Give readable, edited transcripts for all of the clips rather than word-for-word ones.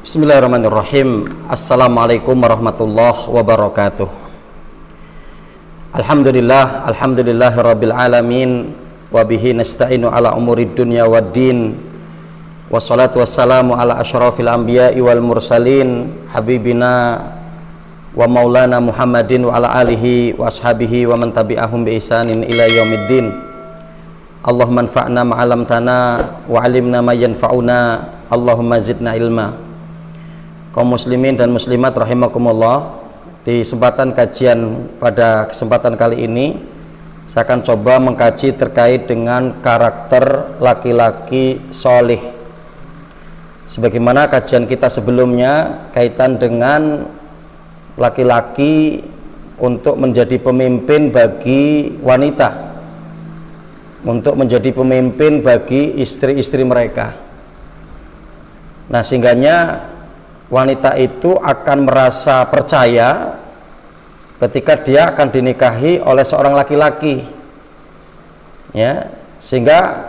Bismillahirrahmanirrahim. Assalamualaikum warahmatullahi wabarakatuh. Alhamdulillahirabbil alamin wa bihi nasta'inu ala umurid dunya waddin. Wassalatu wassalamu ala asyrafil anbiya'i wal mursalin habibina wa maulana Muhammadin wa ala alihi wa ashabihi wa man tabi'ahum bi ihsanin ila yaumiddin. Allahumma anfa'na ma 'allamtana wa 'allimna ma yanfa'una. Allahumma zidna ilma. Kaum muslimin dan muslimat rahimakumullah, di kesempatan kajian pada kesempatan kali ini saya akan coba mengkaji terkait dengan karakter laki-laki solih. Sebagaimana kajian kita sebelumnya kaitan dengan laki-laki untuk menjadi pemimpin bagi wanita, untuk menjadi pemimpin bagi istri-istri mereka. Nah, sehingganya wanita itu akan merasa percaya ketika dia akan dinikahi oleh seorang laki-laki, ya, sehingga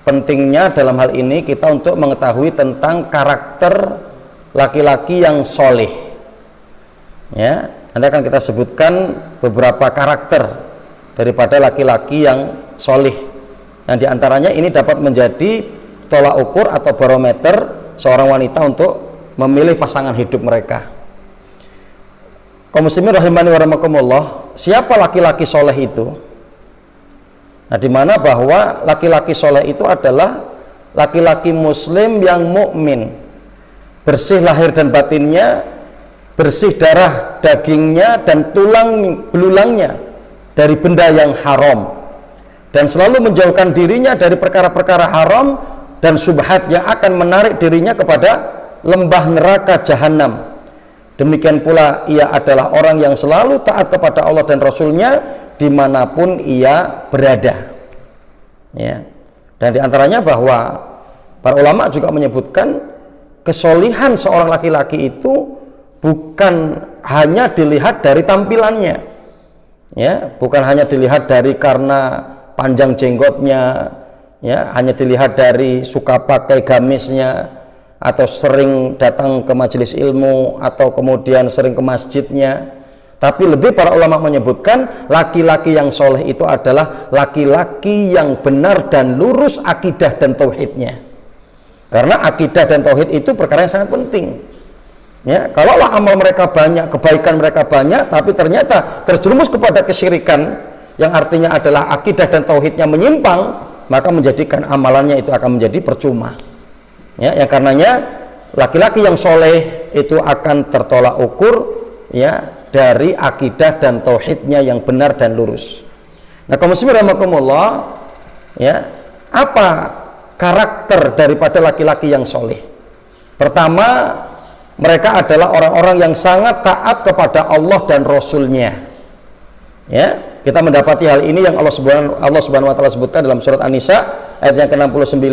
pentingnya dalam hal ini kita untuk mengetahui tentang karakter laki-laki yang soleh, ya. Nanti akan kita sebutkan beberapa karakter daripada laki-laki yang soleh, yang diantaranya ini dapat menjadi tolak ukur atau barometer seorang wanita untuk memilih pasangan hidup mereka. Kaum muslimin rahimani wa rahimakumullah, siapa laki-laki soleh itu? Nah, di mana bahwa laki-laki soleh itu adalah laki-laki muslim yang mukmin, bersih lahir dan batinnya, bersih darah dagingnya dan tulang belulangnya dari benda yang haram, dan selalu menjauhkan dirinya dari perkara-perkara haram dan syubhat yang akan menarik dirinya kepada lembah neraka jahanam. Demikian pula ia adalah orang yang selalu taat kepada Allah dan Rasulnya dimanapun ia berada, ya. Dan diantaranya bahwa para ulama juga menyebutkan kesolihan seorang laki-laki itu bukan hanya dilihat dari tampilannya, ya, bukan hanya dilihat dari karena panjang jenggotnya, ya, hanya dilihat dari suka pakai gamisnya, atau sering datang ke majelis ilmu, atau kemudian sering ke masjidnya. Tapi lebih para ulama menyebutkan laki-laki yang soleh itu adalah laki-laki yang benar dan lurus akidah dan tauhidnya. Karena akidah dan tauhid itu perkara yang sangat penting, ya. Kalaulah amal mereka banyak, kebaikan mereka banyak, tapi ternyata terjerumus kepada kesyirikan yang artinya adalah akidah dan tauhidnya menyimpang, maka menjadikan amalannya itu akan menjadi percuma, ya. Yang karenanya laki-laki yang soleh itu akan tertolak ukur, ya, dari akidah dan tauhidnya yang benar dan lurus. Nah, kaum muslimin rahimakumullah, ya, apa karakter daripada laki-laki yang soleh? Pertama, mereka adalah orang-orang yang sangat taat kepada Allah dan Rasulnya, ya. Kita mendapati hal ini yang Allah Subhanahu wa taala sebutkan dalam surat An-Nisa ayat yang ke-69.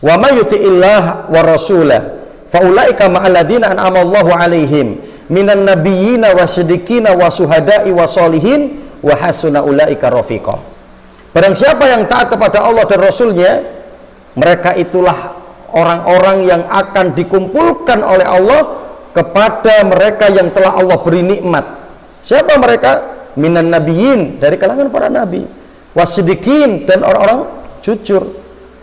Wa may yuti'illah wa rasulah fa ulaika ma'al ladzina an'ama Allahu 'alaihim minan nabiyyina wasyiddiqina wasuhada'i wasolihin wa hasuna ulaika rafiqa. Barang siapa yang taat kepada Allah dan Rasulnya, mereka itulah orang-orang yang akan dikumpulkan oleh Allah kepada mereka yang telah Allah beri nikmat. Siapa mereka? Minan nabiyyin, dari kalangan para nabi, wasyiddiqin, dan orang-orang jujur,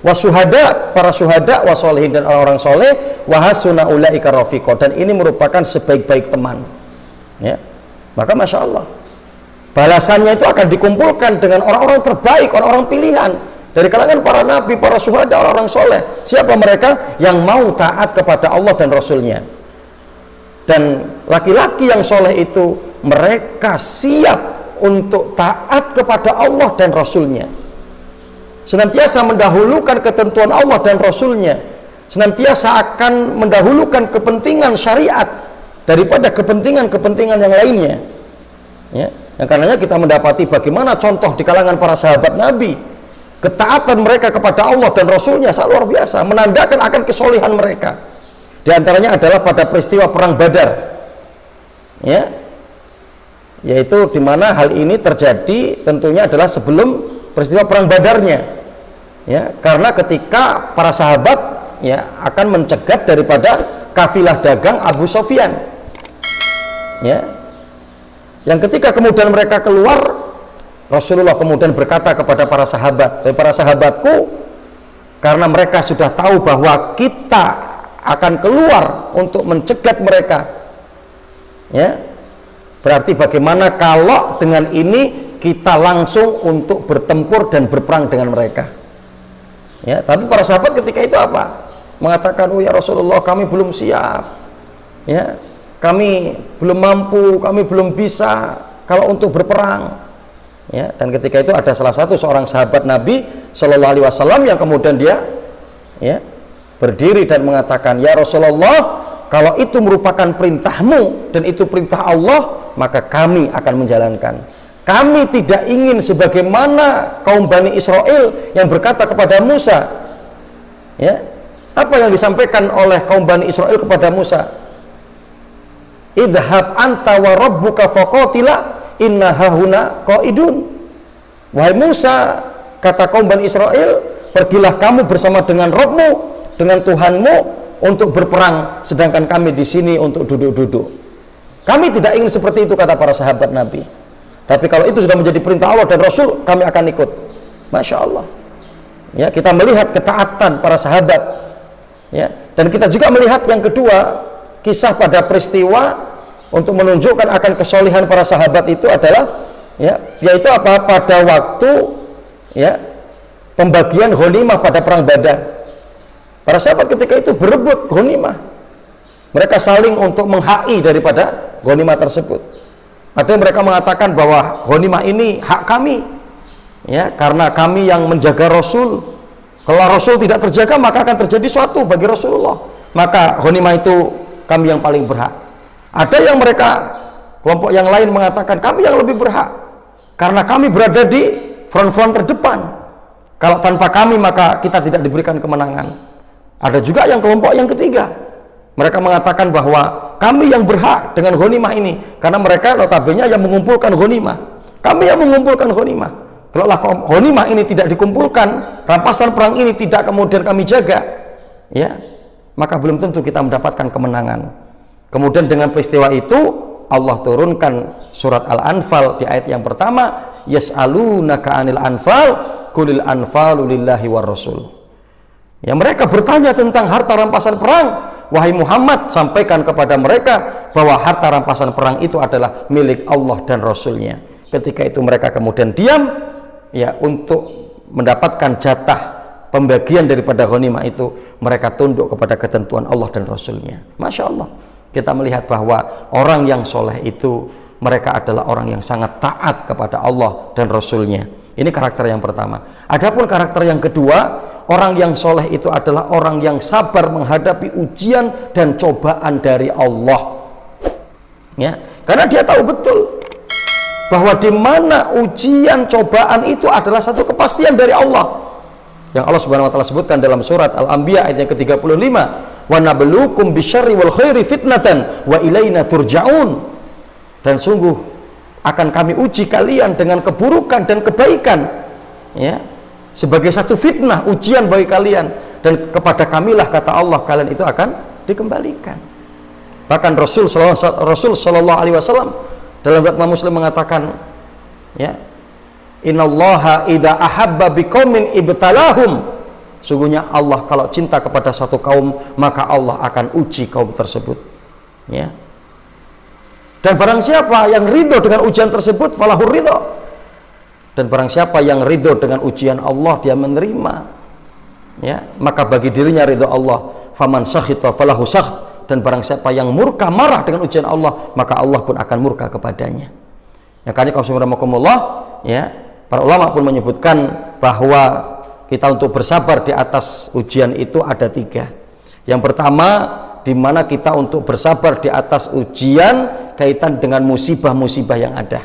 wasuhada, para syuhada, wasolihin, dan orang-orang soleh, wahasuna ulaika rafiqo, dan ini merupakan sebaik-baik teman, ya. Maka masya Allah, balasannya itu akan dikumpulkan dengan orang-orang terbaik, orang-orang pilihan dari kalangan para nabi, para syuhada, orang-orang soleh. Siapa mereka? Yang mau taat kepada Allah dan Rasulnya. Dan laki-laki yang soleh itu mereka siap untuk taat kepada Allah dan Rasulnya, senantiasa mendahulukan ketentuan Allah dan Rasulnya, senantiasa akan mendahulukan kepentingan syariat daripada kepentingan-kepentingan yang lainnya, ya. Yang karenanya kita mendapati bagaimana contoh di kalangan para sahabat Nabi, ketaatan mereka kepada Allah dan Rasulnya sangat luar biasa, menandakan akan kesolehan mereka. Di antaranya adalah pada peristiwa perang Badar, ya, yaitu di mana hal ini terjadi tentunya adalah sebelum peristiwa perang Badarnya, ya, karena ketika para sahabat ya akan mencegat daripada kafilah dagang Abu Sofyan. Ya. Yang ketika kemudian mereka keluar, Rasulullah kemudian berkata kepada para sahabat, para sahabatku, karena mereka sudah tahu bahwa kita akan keluar untuk mencegat mereka, ya, berarti bagaimana kalau dengan ini kita langsung untuk bertempur dan berperang dengan mereka. Ya, tapi para sahabat ketika itu apa? Mengatakan, oh ya Rasulullah, kami belum siap, ya, kami belum mampu, kami belum bisa kalau untuk berperang. Ya, dan ketika itu ada salah satu seorang sahabat Nabi Shallallahu Alaihi Wasallam yang kemudian dia, ya, berdiri dan mengatakan, ya Rasulullah, kalau itu merupakan perintahmu dan itu perintah Allah, maka kami akan menjalankan. Kami tidak ingin sebagaimana kaum Bani Israel yang berkata kepada Musa, ya, apa yang disampaikan oleh kaum Bani Israel kepada Musa, idhab anta wa rabbuka faqatila inna hahuna qaidun. Wahai Musa, kata kaum Bani Israel, pergilah kamu bersama dengan Rabbmu, dengan Tuhanmu untuk berperang, sedangkan kami di sini untuk duduk-duduk. Kami tidak ingin seperti itu, kata para sahabat Nabi. Tapi kalau itu sudah menjadi perintah Allah dan Rasul, kami akan ikut. Masya Allah. Ya, kita melihat ketaatan para sahabat. Ya, dan kita juga melihat yang kedua, kisah pada peristiwa untuk menunjukkan akan kesolehan para sahabat itu adalah, ya, yaitu apa? Pada waktu, ya, pembagian ghanimah pada perang Badar. Para sahabat ketika itu berebut ghanimah. Mereka saling untuk menghai daripada ghanimah tersebut. Ada yang mereka mengatakan bahwa ghanimah ini hak kami, ya, karena kami yang menjaga Rasul. Kalau Rasul tidak terjaga, maka akan terjadi suatu bagi Rasulullah. Maka ghanimah itu kami yang paling berhak. Ada yang mereka, kelompok yang lain mengatakan kami yang lebih berhak karena kami berada di front-front terdepan. Kalau tanpa kami maka kita tidak diberikan kemenangan. Ada juga yang kelompok yang ketiga, mereka mengatakan bahwa kami yang berhak dengan ghanimah ini karena mereka notabene yang mengumpulkan ghanimah. Kami yang mengumpulkan ghanimah. Kalau ghanimah ini tidak dikumpulkan, rampasan perang ini tidak kemudian kami jaga, ya, maka belum tentu kita mendapatkan kemenangan. Kemudian dengan peristiwa itu Allah turunkan surat Al-Anfal di ayat yang pertama, yas'alunaka 'anil anfal qulil anfalu lillahi war rasul. Ya, mereka bertanya tentang harta rampasan perang. Wahai Muhammad, sampaikan kepada mereka bahwa harta rampasan perang itu adalah milik Allah dan Rasulnya. Ketika itu mereka kemudian diam, ya, untuk mendapatkan jatah pembagian daripada ghanimah itu mereka tunduk kepada ketentuan Allah dan Rasulnya. Masya Allah. Kita melihat bahwa orang yang soleh itu mereka adalah orang yang sangat taat kepada Allah dan Rasulnya. Ini karakter yang pertama. Adapun karakter yang kedua, orang yang soleh itu adalah orang yang sabar menghadapi ujian dan cobaan dari Allah. Ya, karena dia tahu betul bahwa di mana ujian cobaan itu adalah satu kepastian dari Allah. Yang Allah Subhanahu wa taala sebutkan dalam surat Al-Anbiya ayat yang ke-35, wa nabluukum bisyarri wal khairi fitnatan wa ilaina turja'un. Dan sungguh akan kami uji kalian dengan keburukan dan kebaikan, ya, sebagai satu fitnah, ujian bagi kalian, dan kepada kamilah, kata Allah, kalian itu akan dikembalikan. Bahkan Rasul sallallahu alaihi wasallam dalam riwayat Muslim mengatakan, ya, innallaha idza ahabba biqaumin ibtalahum. Sungguhnya Allah kalau cinta kepada satu kaum, maka Allah akan uji kaum tersebut. Ya. Dan barang siapa yang ridho dengan ujian tersebut, falahur ridho. Dan barang siapa yang ridho dengan ujian Allah, dia menerima. Ya, maka bagi dirinya ridho Allah. Faman sakhita falahu sakht. Dan barang siapa yang murka, marah dengan ujian Allah, maka Allah pun akan murka kepadanya. Ya, karena kaum rahimakumullah, ya, para ulama pun menyebutkan bahwa kita untuk bersabar di atas ujian itu ada 3. Yang pertama, di mana kita untuk bersabar di atas ujian kaitan dengan musibah-musibah yang ada,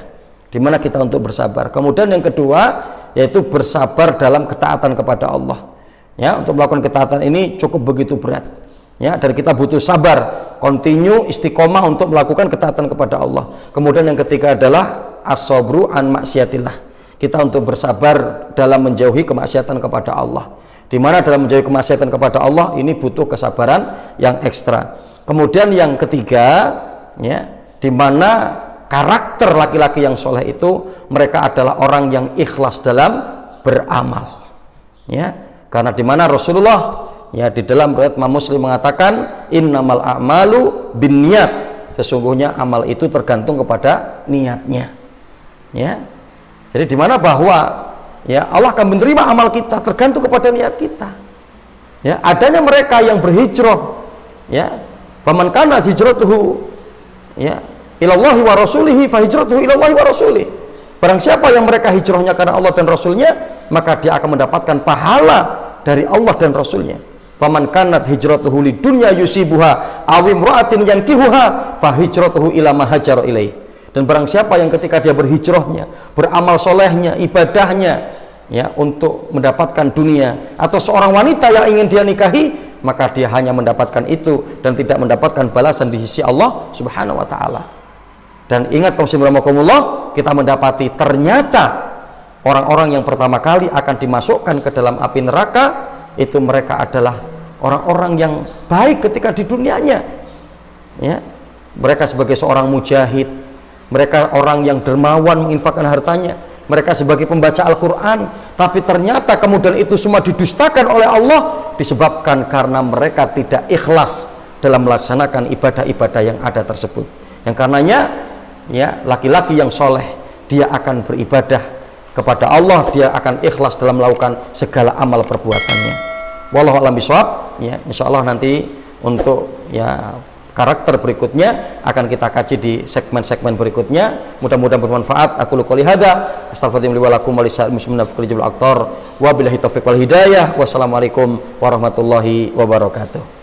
di mana kita untuk bersabar. Kemudian yang kedua, yaitu bersabar dalam ketaatan kepada Allah. Ya, untuk melakukan ketaatan ini cukup begitu berat. Ya, dan kita butuh sabar, continue istiqomah untuk melakukan ketaatan kepada Allah. Kemudian yang ketiga adalah as-sabru an maksiatillah. kita untuk bersabar dalam menjauhi kemaksiatan kepada Allah. Di mana dalam menjauhi kemaksiatan kepada Allah ini butuh kesabaran yang ekstra. Kemudian yang ketiga, ya, di mana karakter laki-laki yang soleh itu mereka adalah orang yang ikhlas dalam beramal. Ya, karena di mana Rasulullah, ya, di dalam riwayat Imam Muslim mengatakan innamal a'malu binniyat, sesungguhnya amal itu tergantung kepada niatnya. Ya, jadi di mana bahwa, ya, Allah akan menerima amal kita tergantung kepada niat kita. Ya, adanya mereka yang berhijrah, ya, faman kana hijratuhu, ya, ilallahi wa rasulihi fa hijratuhu ilallahi wa rasulihi. Barang siapa yang mereka hijrahnya karena Allah dan Rasulnya, maka dia akan mendapatkan pahala dari Allah dan Rasulnya. Faman kanat hijratuhu lidunya yusibuha aw imra'atin yankihuha fa hijratuhu ila ma hajara ilaih. Dan barang siapa yang ketika dia berhijrahnya, beramal solehnya, ibadahnya, ya, untuk mendapatkan dunia atau seorang wanita yang ingin dia nikahi, maka dia hanya mendapatkan itu dan tidak mendapatkan balasan di sisi Allah Subhanahu wa taala. Dan ingat kaum muslimin rahimakumullah, kita mendapati ternyata orang-orang yang pertama kali akan dimasukkan ke dalam api neraka itu mereka adalah orang-orang yang baik ketika di dunianya. Ya, mereka sebagai seorang mujahid, mereka orang yang dermawan menginfakkan hartanya, mereka sebagai pembaca Al-Quran, tapi ternyata kemudian itu semua didustakan oleh Allah disebabkan karena mereka tidak ikhlas dalam melaksanakan ibadah-ibadah yang ada tersebut. Yang karenanya, ya, laki-laki yang soleh dia akan beribadah kepada Allah, dia akan ikhlas dalam melakukan segala amal perbuatannya. Wallahu a'lam bishawab. Ya, insyaallah nanti untuk, ya, karakter berikutnya akan kita kaji di segmen-segmen berikutnya. Mudah-mudahan bermanfaat. Aku qouli hadza astaghfirullahi wa lakum wa lisa'il muslimin fi kulli aktar wa billahi taufiq wal hidayah. Wassalamualaikum warahmatullahi wabarakatuh.